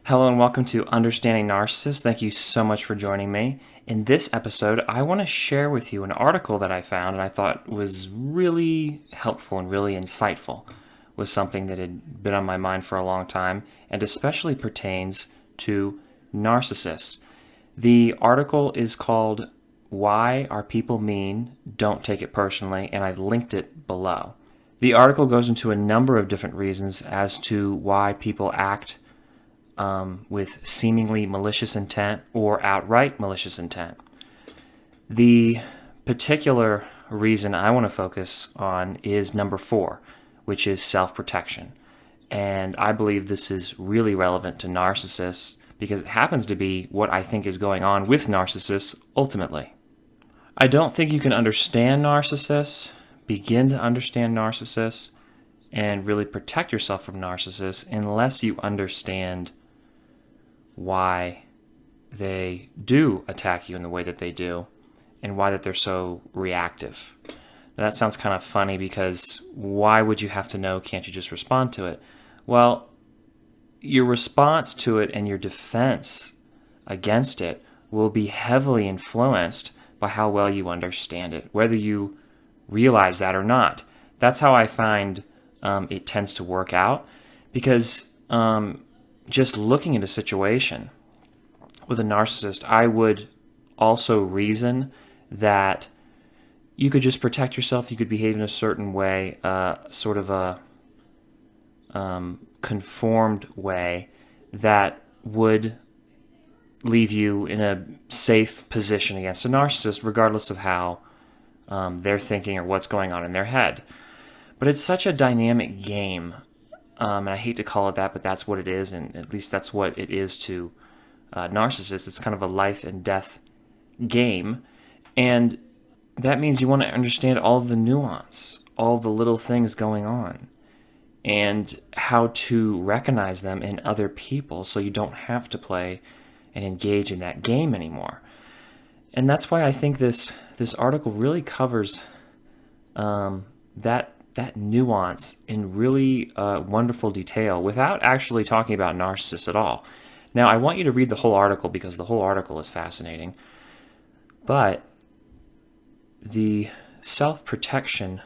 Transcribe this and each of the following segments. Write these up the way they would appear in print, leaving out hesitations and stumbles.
Hello and welcome to Understanding Narcissists. Thank you so much for joining me. In this episode, I want to share with you an article that I found and I thought was really helpful and really insightful. Was something that had been on my mind for a long time and especially pertains to narcissists. The article is called Why Are People Mean? Don't Take It Personally, and I've linked it below. The article goes into a number of different reasons as to why people act with seemingly malicious intent or outright malicious intent. The particular reason I want to focus on is number 4, which is self-protection. And I believe this is really relevant to narcissists because it happens to be what I think is going on with narcissists ultimately. I don't think you can understand narcissists, begin to understand narcissists, and really protect yourself from narcissists unless you understand why they do attack you in the way that they do and why that they're so reactive. Now, that sounds kind of funny because why would you have to know? Can't you just respond to it? Well, your response to it and your defense against it will be heavily influenced by how well you understand it, whether you realize that or not. That's how I find it tends to work out because just looking at a situation with a narcissist, I would also reason that you could just protect yourself, you could behave in a certain way, sort of a conformed way that would leave you in a safe position against a narcissist, regardless of how they're thinking or what's going on in their head. But it's such a dynamic game. And I hate to call it that, but that's what it is, and at least that's what it is to narcissists. It's kind of a life and death game, and that means you want to understand all of the nuance, all the little things going on, and how to recognize them in other people so you don't have to play and engage in that game anymore. And that's why I think this article really covers that nuance in really wonderful detail without actually talking about narcissists at all. Now, I want you to read the whole article because the whole article is fascinating. But the self-protection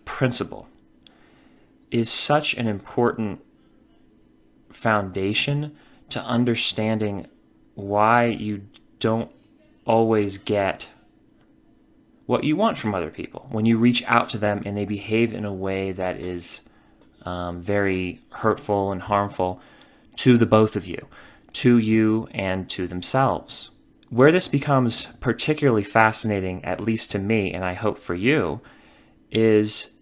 principle is such an important foundation to understanding why you don't always get what you want from other people when you reach out to them and they behave in a way that is very hurtful and harmful to the both of you, to you and to themselves. Where this becomes particularly fascinating, at least to me, and I hope for you, is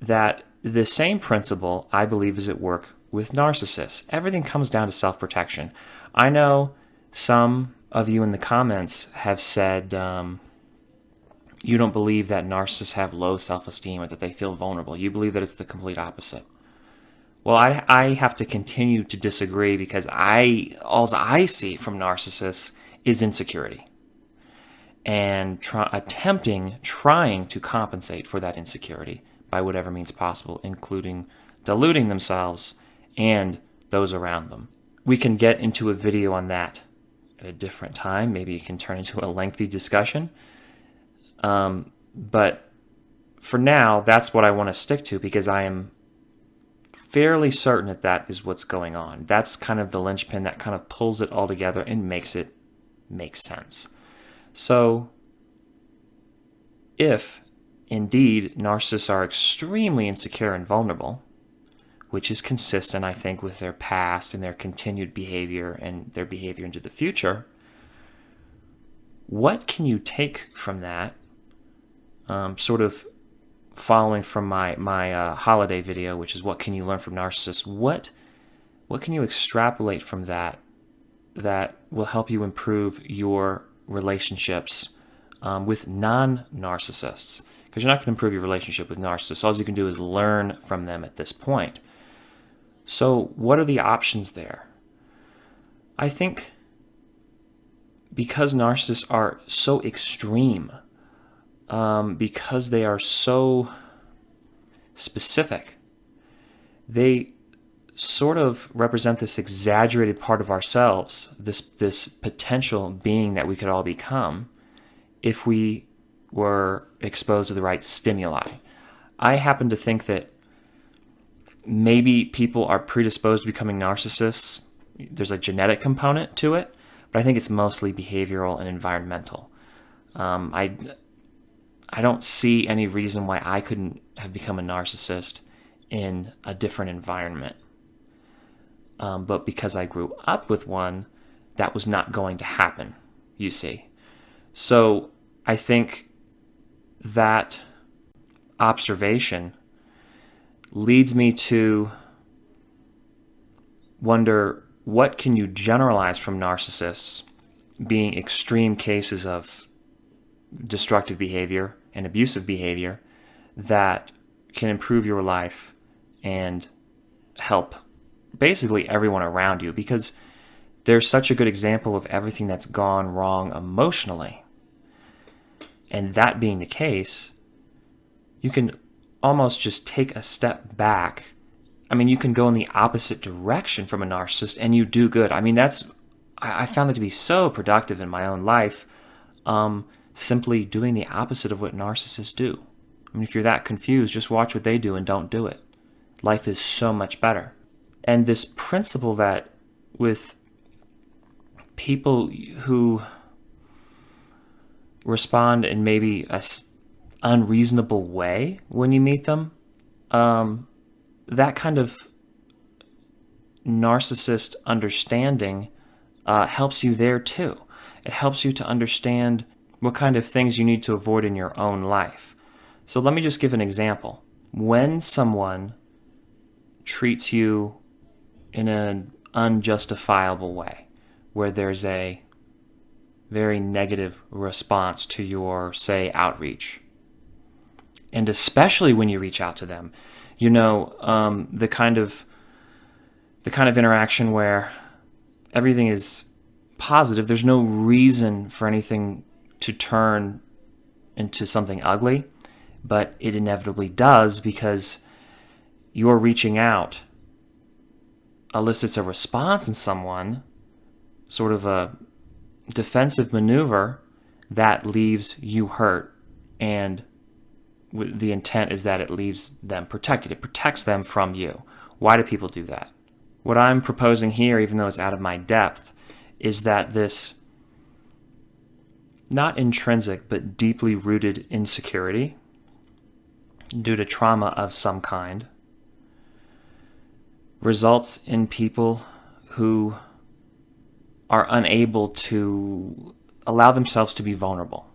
that the same principle, I believe, is at work with narcissists. Everything comes down to self-protection. I know some of you in the comments have said, you don't believe that narcissists have low self-esteem or that they feel vulnerable. You believe that it's the complete opposite. Well, I have to continue to disagree because all I see from narcissists is insecurity and trying to compensate for that insecurity by whatever means possible, including deluding themselves and those around them. We can get into a video on that at a different time. Maybe it can turn into a lengthy discussion. But for now, that's what I want to stick to because I am fairly certain that that is what's going on. That's kind of the linchpin that kind of pulls it all together and makes it make sense. So if indeed narcissists are extremely insecure and vulnerable, which is consistent, I think, with their past and their continued behavior and their behavior into the future, what can you take from that? Sort of following from my holiday video, which is what can you learn from narcissists? What can you extrapolate from that will help you improve your relationships with non-narcissists? Because you're not going to improve your relationship with narcissists. All you can do is learn from them at this point. So what are the options there? I think because narcissists are so extreme, because they are so specific, they sort of represent this exaggerated part of ourselves, this potential being that we could all become if we were exposed to the right stimuli. I happen to think that maybe people are predisposed to becoming narcissists. There's a genetic component to it, but I think it's mostly behavioral and environmental. I don't see any reason why I couldn't have become a narcissist in a different environment. But because I grew up with one, that was not going to happen, you see. So I think that observation leads me to wonder, what can you generalize from narcissists being extreme cases of destructive behavior and abusive behavior that can improve your life and help basically everyone around you, because they're such a good example of everything that's gone wrong emotionally. And that being the case, you can almost just take a step back. I mean, you can go in the opposite direction from a narcissist and you do good. I mean, I found that to be so productive in my own life, simply doing the opposite of what narcissists do. I mean, if you're that confused, just watch what they do and don't do it. Life is so much better. And this principle that with people who respond in maybe a unreasonable way when you meet them, that kind of narcissist understanding helps you there too. It helps you to understand what kind of things you need to avoid in your own life. So let me just give an example. When someone treats you in an unjustifiable way, where there's a very negative response to your, say, outreach, and especially when you reach out to them, the kind of interaction where everything is positive, there's no reason for anything to turn into something ugly, but it inevitably does because your reaching out elicits a response in someone, sort of a defensive maneuver that leaves you hurt, and the intent is that it leaves them protected. It protects them from you. Why do people do that? What I'm proposing here, even though it's out of my depth, is that this not intrinsic but deeply rooted insecurity due to trauma of some kind results in people who are unable to allow themselves to be vulnerable,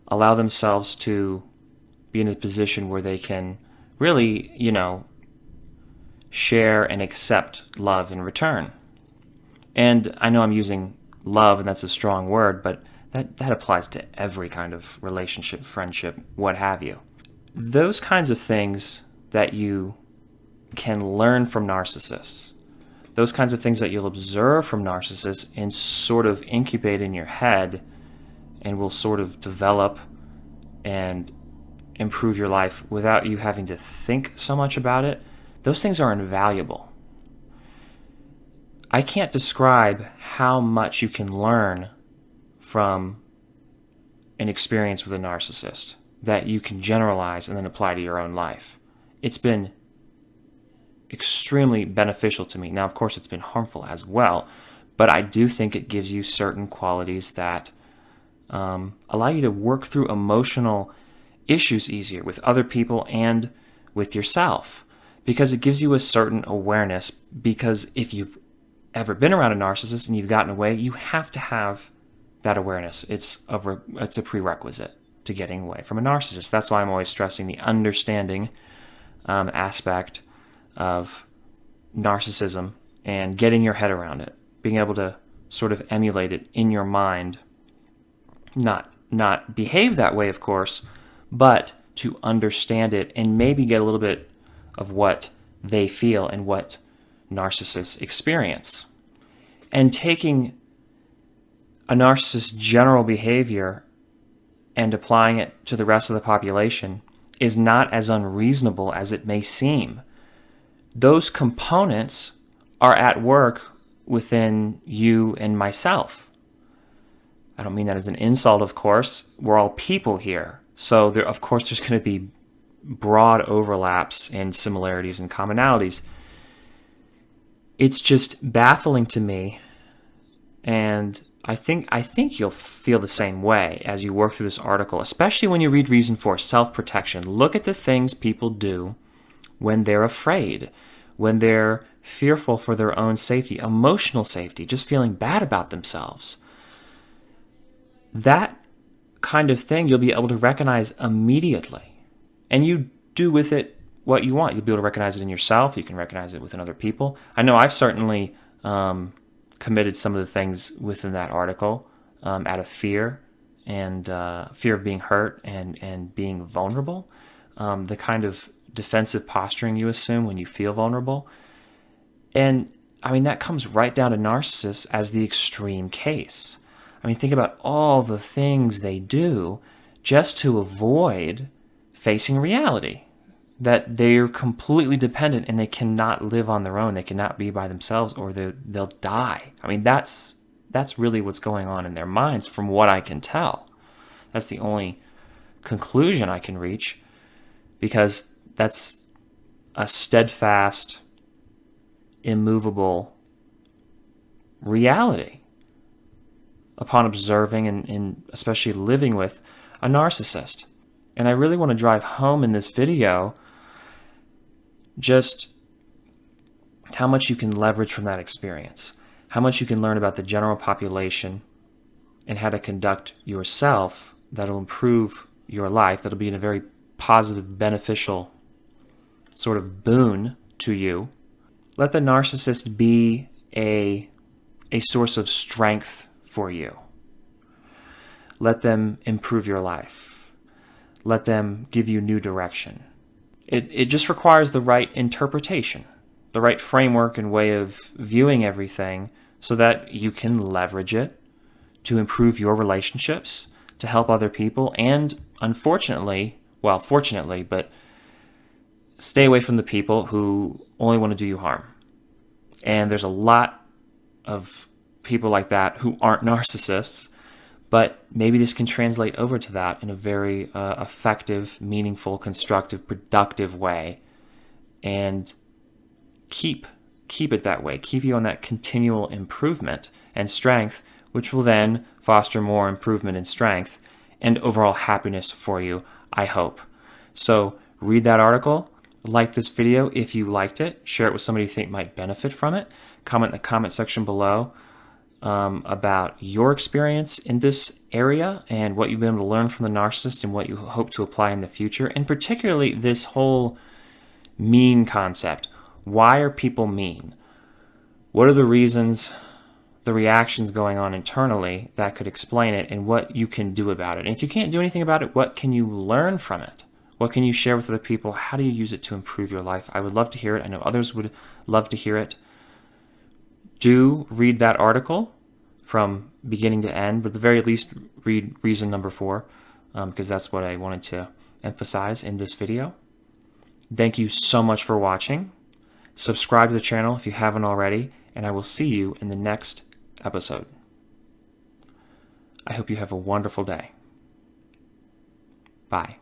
allow themselves to be in a position where they can really, share and accept love in return. And I know I'm using love, and that's a strong word, but that applies to every kind of relationship, friendship, what have you. Those kinds of things that you can learn from narcissists, those kinds of things that you'll observe from narcissists and sort of incubate in your head and will sort of develop and improve your life without you having to think so much about it, those things are invaluable. I can't describe how much you can learn from an experience with a narcissist that you can generalize and then apply to your own life. It's been extremely beneficial to me. Now, of course, it's been harmful as well, but I do think it gives you certain qualities that allow you to work through emotional issues easier with other people and with yourself, because it gives you a certain awareness. Because if you've ever been around a narcissist and you've gotten away, you have to have that awareness. It's a prerequisite to getting away from a narcissist. That's why I'm always stressing the understanding aspect of narcissism and getting your head around it, being able to sort of emulate it in your mind, not behave that way, of course, but to understand it and maybe get a little bit of what they feel and what narcissists experience. And taking a narcissist's general behavior and applying it to the rest of the population is not as unreasonable as it may seem. those components are at work within you and myself. I don't mean that as an insult, of course. We're all people here. So of course, there's going to be broad overlaps and similarities and commonalities. It's just baffling to me, and I think you'll feel the same way as you work through this article, especially when you read Reason for Self-Protection. Look at the things people do when they're afraid, when they're fearful for their own safety, emotional safety, just feeling bad about themselves. That kind of thing you'll be able to recognize immediately. And you do with it what you want. You'll be able to recognize it in yourself. You can recognize it within other people. I know I've certainly committed some of the things within that article out of fear and fear of being hurt and being vulnerable. The kind of defensive posturing you assume when you feel vulnerable. And I mean, that comes right down to narcissists as the extreme case. I mean, think about all the things they do just to avoid facing reality, that they're completely dependent and they cannot live on their own. They cannot be by themselves or they'll die. I mean, that's really what's going on in their minds from what I can tell. That's the only conclusion I can reach, because that's a steadfast, immovable reality upon observing and especially living with a narcissist. And I really want to drive home in this video just how much you can leverage from that experience, how much you can learn about the general population and how to conduct yourself that'll improve your life, that'll be in a very positive, beneficial sort of boon to you. Let the narcissist be a source of strength for you. Let them improve your life. Let them give you new direction. It just requires the right interpretation, the right framework and way of viewing everything so that you can leverage it to improve your relationships, to help other people, and unfortunately, well, fortunately, but stay away from the people who only want to do you harm. And there's a lot of people like that who aren't narcissists, but maybe this can translate over to that in a very effective, meaningful, constructive, productive way, and keep it that way. Keep you on that continual improvement and strength, which will then foster more improvement and strength and overall happiness for you, I hope. So read that article, like this video if you liked it, share it with somebody you think might benefit from it, comment in the comment section below about your experience in this area and what you've been able to learn from the narcissist and what you hope to apply in the future, and particularly this whole mean concept. Why are people mean? What are the reasons, the reactions going on internally that could explain it, and what you can do about it? And if you can't do anything about it, what can you learn from it? What can you share with other people? How do you use it to improve your life? I would love to hear it. I know others would love to hear it. Do read that article from beginning to end, but at the very least read reason number 4, because that's what I wanted to emphasize in this video. Thank you so much for watching. Subscribe to the channel if you haven't already, and I will see you in the next episode. I hope you have a wonderful day. Bye.